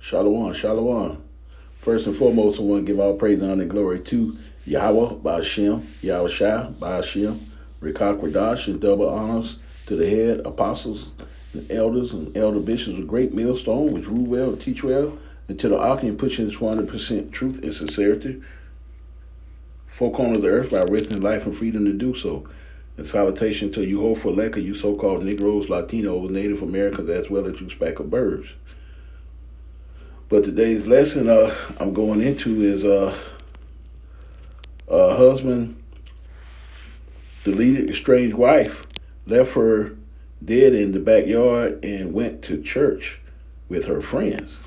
Shalom, shalom. First and foremost, I want to give all praise, honor, and glory to Yahweh, Ba'ashem, Yahweh Shai, Ba'ashem, Rekak Radash, and double honors to the head apostles and elder bishops of Great Millstone, which rule well and teach well, and to the Akim pushing this 100% truth and sincerity, four corners of the earth by risking life and freedom to do so. And salutation to you, for Leka, you so-called Negroes, Latinos, Native Americans, as well as you speckled birds. But today's lesson I'm going into is a husband deleted estranged wife, left her dead in the backyard, and went to church with her friends.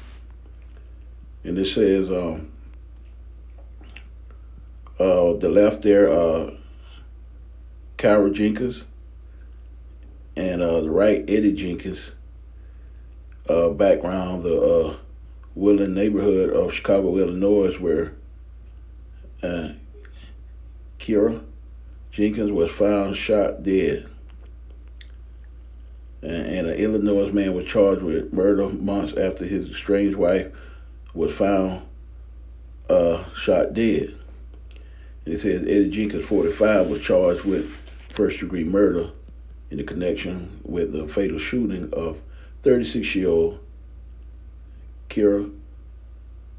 And it says the left there, Kyra Jenkins, and the right, Eddie Jenkins. Background, the Woodland neighborhood of Chicago, Illinois, where Kyra Jenkins was found shot dead. And an Illinois man was charged with murder months after his estranged wife was found shot dead. And it says Eddie Jenkins, 45, was charged with first-degree murder in the connection with the fatal shooting of 36-year-old Kyra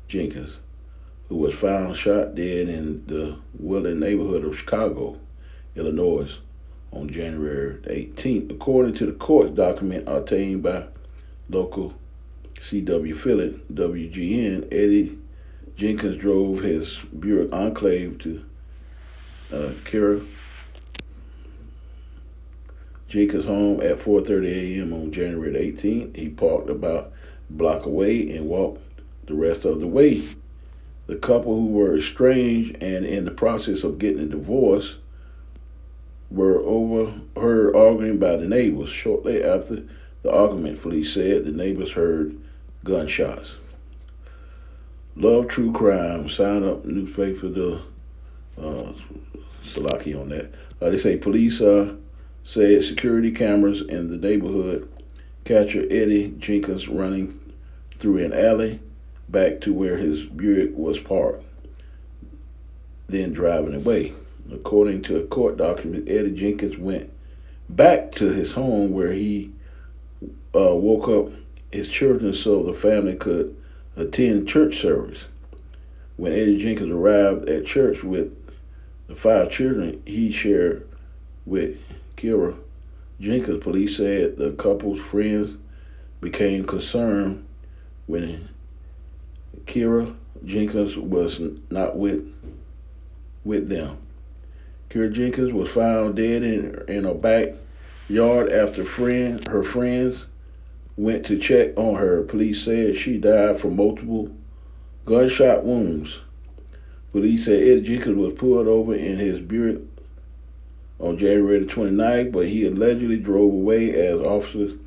Jenkins, who was found shot dead in the Woodland neighborhood of Chicago, Illinois, on January 18th. According to the court document obtained by local CW affiliate WGN, Eddie Jenkins drove his Buick Enclave to Kyra Jenkins' home at 4:30 a.m. on January 18th. He parked about a block away and walked the rest of the way. The couple, who were estranged and in the process of getting a divorce, were overheard arguing by the neighbors. Shortly after the argument, police said the neighbors heard gunshots. Love true crime. Sign up newspaper the Salaki on that. They say police said security cameras in the neighborhood captured Eddie Jenkins running through an alley back to where his Buick was parked, then driving away. According to a court document, Eddie Jenkins went back to his home where he woke up his children so the family could attend church service. When Eddie Jenkins arrived at church with the 5 children he shared with Kyra Jenkins, police said the couple's friends became concerned when Kyra Jenkins was not with them. Kyra Jenkins was found dead in her backyard after her friends went to check on her. Police said she died from multiple gunshot wounds. Police said Eddie Jenkins was pulled over in his Buick on January the 29th, but he allegedly drove away as officers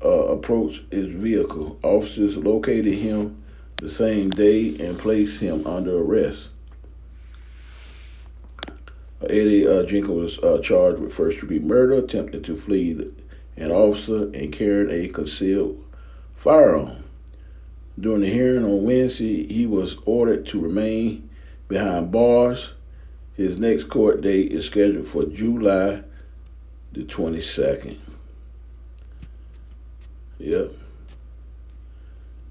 approached his vehicle. Officers located him the same day and placed him under arrest. Eddie Jenkins was charged with first-degree murder, attempting to flee an officer, and carrying a concealed firearm. During the hearing on Wednesday, he was ordered to remain behind bars. His next court date is scheduled for July the 22nd. Yep.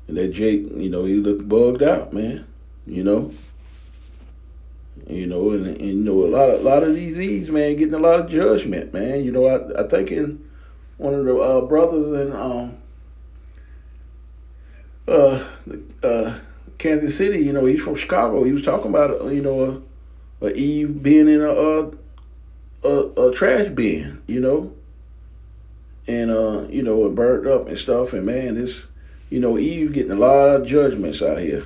And that Jake, he looked bugged out, man. And a lot of these man getting a lot of judgment, man. I think in one of the brothers in Kansas City, he's from Chicago. He was talking about a Eve being in a trash bin, and and burnt up and stuff. And man, Eve getting a lot of judgments out here.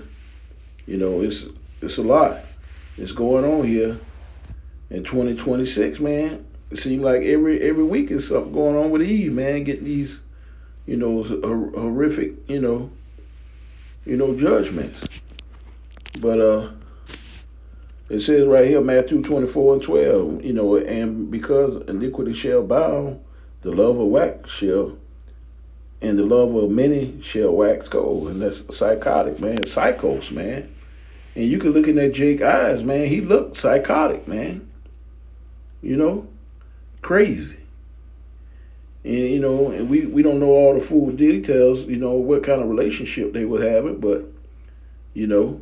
It's a lot. It's going on here in 2026, man. It seems like every week is something going on with Eve, man. Getting these, horrific, judgments. But it says right here, Matthew 24:12, and because iniquity shall abound, the love of wax shall and the love of many shall wax cold. And that's psychotic, man. Psychos, man. And you can look in that Jake eyes, man. He looked psychotic, man. You know, crazy. And and we don't know all the full details. What kind of relationship they were having, but you know,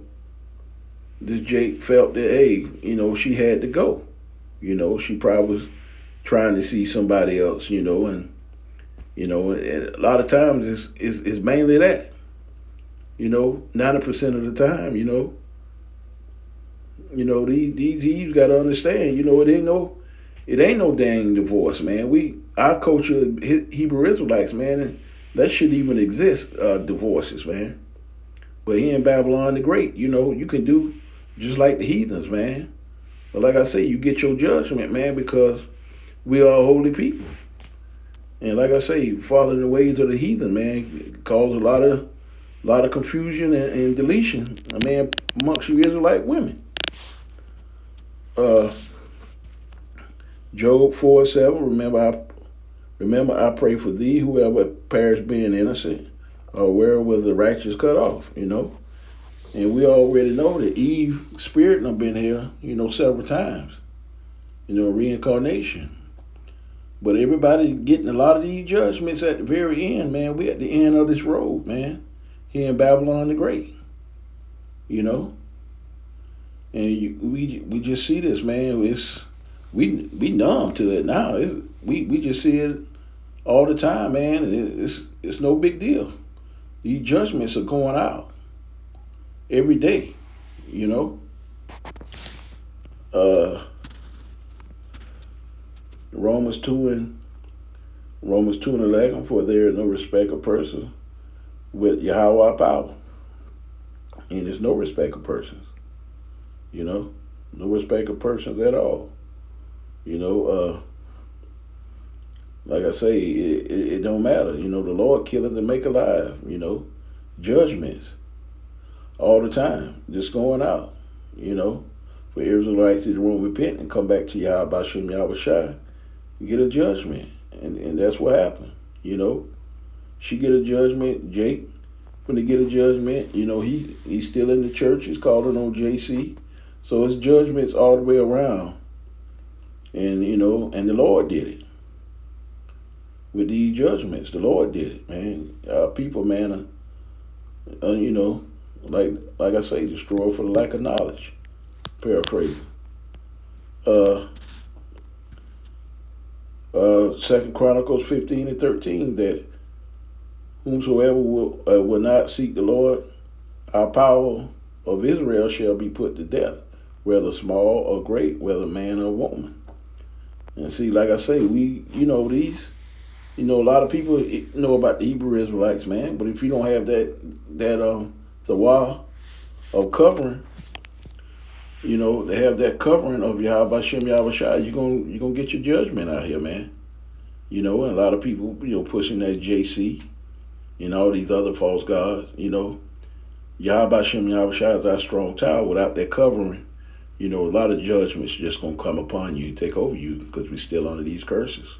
this Jake felt that she had to go. She probably was trying to see somebody else. And a lot of times it's mainly that. 90% of the time. These got to understand. It ain't no dang divorce, man. Our culture, Hebrew Israelites, man, and that shouldn't even exist. Divorces, man. But here in Babylon the Great, you can do just like the heathens, man. But like I say, you get your judgment, man, because we are holy people. And like I say, following the ways of the heathen, man, cause a lot of confusion and deletion, amongst you Israelite women. Job 4:7. Remember, I pray for thee, whoever perish being innocent, or where was the righteous cut off. And we already know that Eve's spirit done been here, several times. Reincarnation. But everybody getting a lot of these judgments at the very end, man. We at the end of this road, man. Here in Babylon the Great. And we just see this, man. We numb to it now. We just see it all the time, man. It's no big deal. These judgments are going out every day. Romans 2:11, for there is no respect of persons with Yahweh power. And there's no respect of persons. No respect of persons at all. Like I say, it don't matter. The Lord killeth and make alive. Judgments all the time, just going out. For Israelites that won't repent and come back to Yahweh Shem Yahweh Shai, get a judgment, and that's what happened. She get a judgment. Jake when they get a judgment. He's still in the church. He's calling on JC, so it's judgments all the way around. And and the Lord did it with these judgments. The Lord did it, man. Our people, man, like I say, destroyed for the lack of knowledge. Paraphrasing. 2 Chronicles 15:13, that whomsoever will not seek the Lord, our power of Israel shall be put to death, whether small or great, whether man or woman. And see, like I say, these, a lot of people know about the Hebrew Israelites, man. But if you don't have the wall of covering, they have that covering of Yahweh Shem Yahweh Shai, you're gonna get your judgment out here, man. And a lot of people, pushing that JC and all these other false gods. Yahweh Shem Yahweh Shai is our strong tower. Without that covering, a lot of judgments just gonna come upon you and take over you, because we're still under these curses.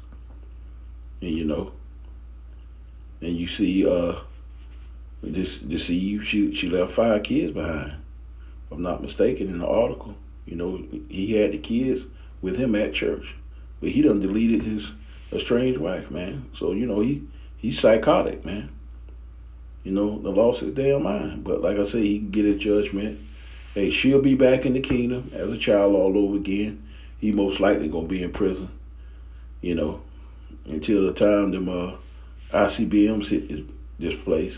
And and you see this Eve, she left 5 kids behind, if I'm not mistaken, in the article. He had the kids with him at church, but he done deleted his estranged wife, man. So he's psychotic, man. Done lost his damn mind. But like I say, he can get a judgment. Hey, she'll be back in the kingdom as a child all over again. He most likely gonna be in prison, until the time them ICBMs hit this place.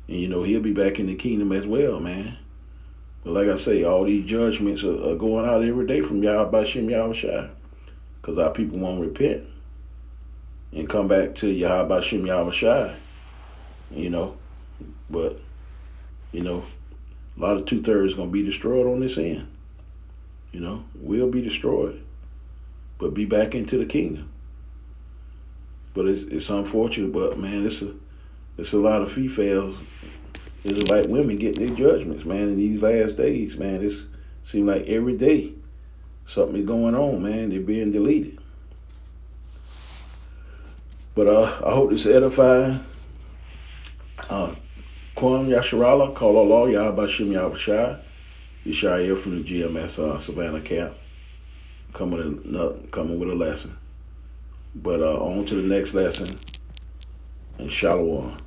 And he'll be back in the kingdom as well, man. But like I say, all these judgments are going out every day from Yahweh Shem Yahweh Shai, because our people won't repent and come back to Yahweh Shem Yahweh Shai. But a lot of 2/3 gonna be destroyed on this end. Will be destroyed, but be back into the kingdom. But it's unfortunate, but man, it's a lot of females, Israelite women getting their judgments, man, in these last days, man. It seems like every day something is going on, man. They're being deleted. But I hope it's edifying. Kwam Yasharala, call Allah, Yahabashim Yahabashai, Yeshaya from the GMS Savannah Camp, coming with a lesson. But on to the next lesson, and Shalom.